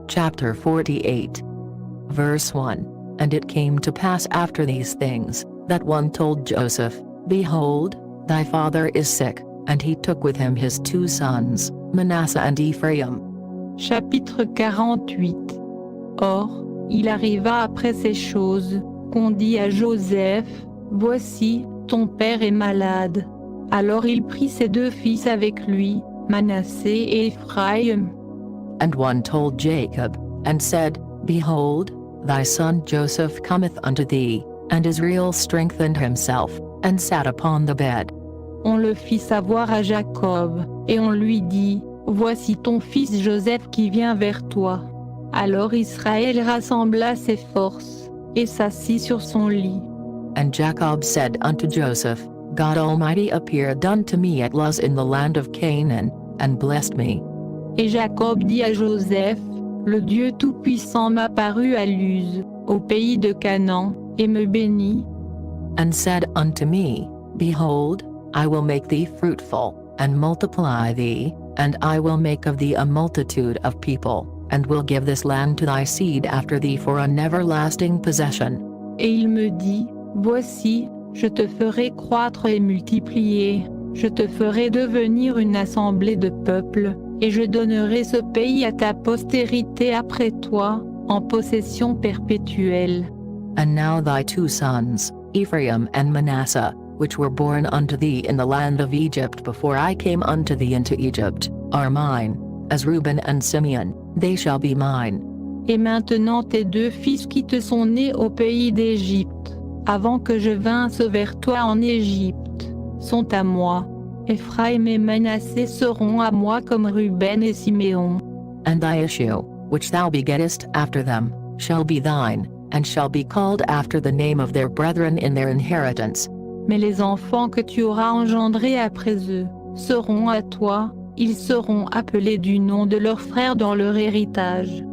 Chapter 48. Verse 1. And it came to pass after these things, that one told Joseph, Behold, thy father is sick, and he took with him his 2 sons, Manasseh and Ephraim. Chapitre 48. Or, il arriva après ces choses, qu'on dit à Joseph, Voici, ton père est malade. Alors il prit ses 2 fils avec lui, Manassé et Ephraim. And one told Jacob, and said, Behold, thy son Joseph cometh unto thee, and Israel strengthened himself, and sat upon the bed. On le fit savoir à Jacob, et on lui dit, Voici ton fils Joseph qui vient vers toi. Alors Israël rassembla ses forces, et s'assit sur son lit. And Jacob said unto Joseph, God Almighty appeared unto me at Luz in the land of Canaan, and blessed me. Et Jacob dit à Joseph, Le Dieu Tout-Puissant m'apparut à Luz, au pays de Canaan, et me bénit. And said unto me, Behold, I will make thee fruitful, and multiply thee, and I will make of thee a multitude of people, and will give this land to thy seed after thee for an everlasting possession. Et il me dit, Voici, je te ferai croître et multiplier, je te ferai devenir une assemblée de peuples, et je donnerai ce pays à ta postérité après toi, en possession perpétuelle. And now thy 2 sons, Ephraim and Manasseh, which were born unto thee in the land of Egypt before I came unto thee into Egypt, are mine, as Reuben and Simeon, they shall be mine. Et maintenant tes 2 fils qui te sont nés au pays d'Égypte, avant que je vinsse vers toi en Égypte, sont à moi. Ephraim et Manassé seront à moi comme Ruben et Siméon. And thy issue, which thou begettest after them, shall be thine, and shall be called after the name of their brethren in their inheritance. Mais les enfants que tu auras engendrés après eux, seront à toi, ils seront appelés du nom de leurs frères dans leur héritage.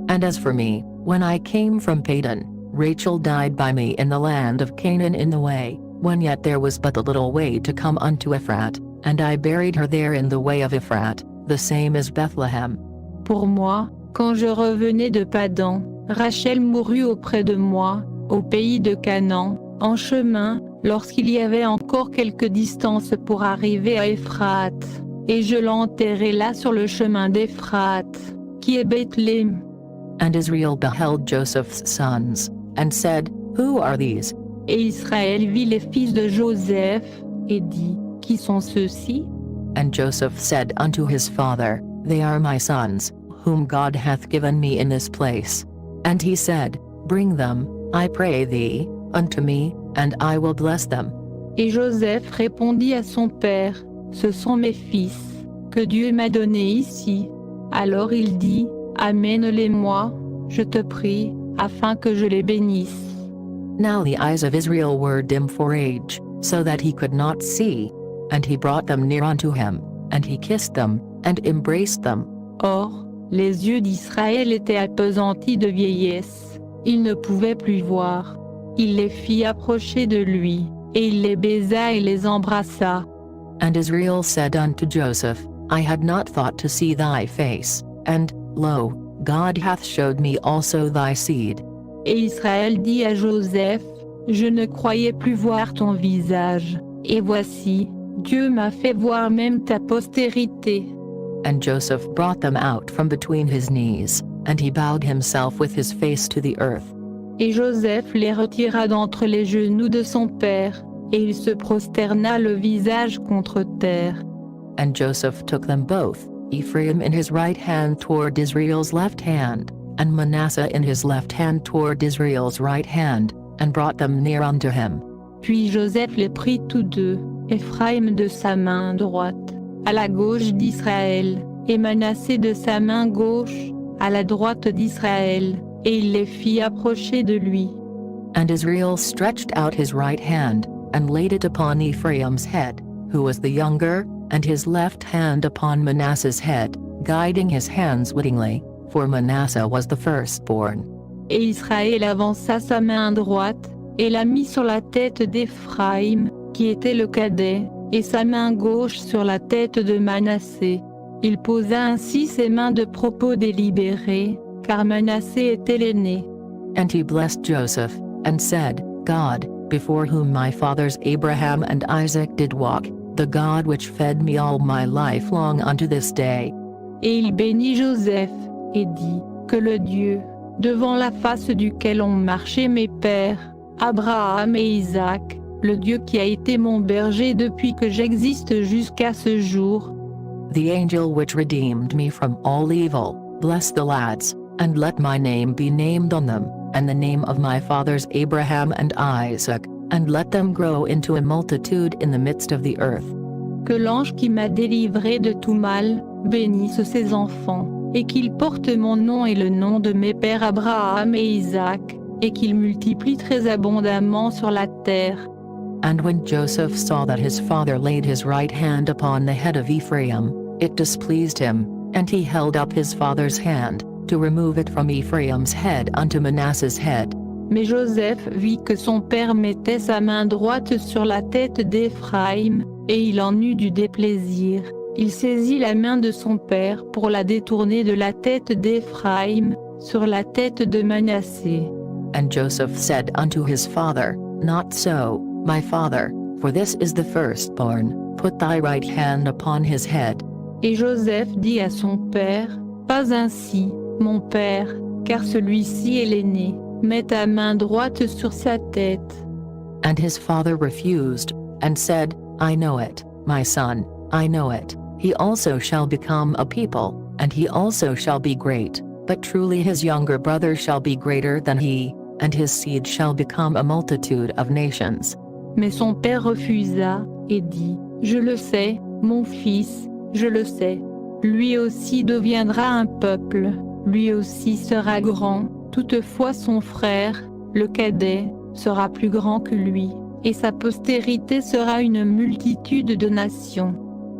And as for me, when I came from Padan, Rachel died by me in the land of Canaan in the way, when yet there was but a little way to come unto Ephrat, and I buried her there in the way of Ephrat, the same as Bethlehem. Pour moi, quand je revenais de Padan, Rachel mourut auprès de moi, au pays de Canaan, en chemin, lorsqu'il y avait encore quelque distance pour arriver à Ephrat, et je l'enterrai là sur le chemin d'Ephrat, qui est Bethléem. And Israel beheld Joseph's sons, and said, Who are these? Et Israël vit les fils de Joseph, et dit, Qui sont ceux-ci? And Joseph said unto his father, They are my sons, whom God hath given me in this place. And he said, Bring them, I pray thee, unto me, and I will bless them. Et Joseph répondit à son père, Ce sont mes fils, que Dieu m'a donnés ici. Alors il dit, Amène-les-moi, je te prie, afin que je les bénisse. Now the eyes of Israel were dim for age, so that he could not see. And he brought them near unto him, and he kissed them, and embraced them. Or, les yeux d'Israël étaient appesantis de vieillesse, il ne pouvait plus voir. Il les fit approcher de lui, et il les baisa et les embrassa. And Israel said unto Joseph, I had not thought to see thy face, and, lo, God hath showed me also thy seed. Et Israël dit à Joseph, Je ne croyais plus voir ton visage, et voici, Dieu m'a fait voir même ta postérité. And Joseph brought them out from between his knees, and he bowed himself with his face to the earth. Et Joseph les retira d'entre les genoux de son père, et il se prosterna le visage contre terre. And Joseph took them both, Ephraim in his right hand toward Israel's left hand, and Manasseh in his left hand toward Israel's right hand, and brought them near unto him. Puis Joseph les prit tous 2, Ephraim de sa main droite, à la gauche d'Israël, et Manassé de sa main gauche, à la droite d'Israël, et il les fit approcher de lui. And Israel stretched out his right hand, and laid it upon Ephraim's head, who was the younger, and his left hand upon Manasseh's head, guiding his hands wittingly, for Manasseh was the firstborn. Et Israël avança sa main droite, et la mit sur la tête d'Éphraïm, qui était le cadet, et sa main gauche sur la tête de Manassé. Il posa ainsi ses mains de propos délibérés, car Manassé était l'aîné. And he blessed Joseph, and said, God, before whom my fathers Abraham and Isaac did walk, the God which fed me all my life long unto this day. Et il bénit Joseph, et dit, que le Dieu, devant la face duquel ont marché mes pères, Abraham et Isaac, le Dieu qui a été mon berger depuis que j'existe jusqu'à ce jour, The angel which redeemed me from all evil, bless the lads, and let my name be named on them, and the name of my fathers Abraham and Isaac, and let them grow into a multitude in the midst of the earth. que l'ange qui m'a délivré de tout mal, bénisse ses enfants, et qu'il porte mon nom et le nom de mes pères Abraham et Isaac, et qu'il multiplie très abondamment sur la terre. And when Joseph saw that his father laid his right hand upon the head of Ephraim, it displeased him, and he held up his father's hand, to remove it from Ephraim's head unto Manasseh's head. Mais Joseph vit que son père mettait sa main droite sur la tête d'Éphraïm, et il en eut du déplaisir. Il saisit la main de son père pour la détourner de la tête d'Éphraïm, sur la tête de Manassé. And Joseph said unto his father, Not so, my father, for this is the firstborn, put thy right hand upon his head. Et Joseph dit à son père, Pas ainsi, mon père, car celui-ci est l'aîné, mets ta main droite sur sa tête. And his father refused, and said, I know it, my son, I know it. He also shall become a people, and he also shall be great, but truly his younger brother shall be greater than he, and his seed shall become a multitude of nations. Mais son père refusa, et dit, Je le sais, mon fils, je le sais. Lui aussi deviendra un peuple, lui aussi sera grand, toutefois son frère, le cadet, sera plus grand que lui, et sa postérité sera une multitude de nations.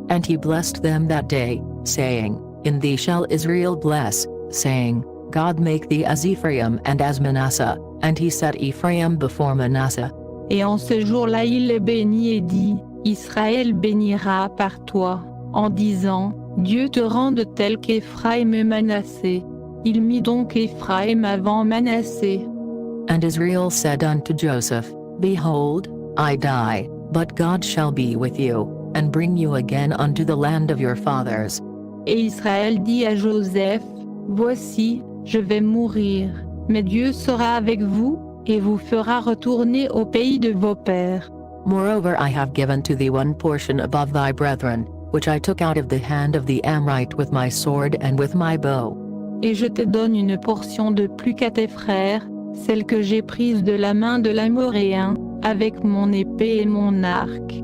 And he blessed them that day, saying, In thee shall Israel bless, saying, God make thee as Ephraim and as Manasseh, and he set Ephraim before Manasseh. Et en ce jour-là il les bénit et dit, Israël bénira par toi, en disant, Dieu te rende tel qu'Éphraïm et Manassé. Il mit donc Éphraïm avant Manassé. And Israel said unto Joseph, Behold, I die, but God shall be with you, and bring you again unto the land of your fathers. Et Israël dit à Joseph, Voici, je vais mourir, mais Dieu sera avec vous, et vous fera retourner au pays de vos pères. Moreover I have given to thee one portion above thy brethren, which I took out of the hand of the Amorite with my sword and with my bow. Et je te donne une portion de plus qu'à tes frères, celle que j'ai prise de la main de l'Amoréen, avec mon épée et mon arc.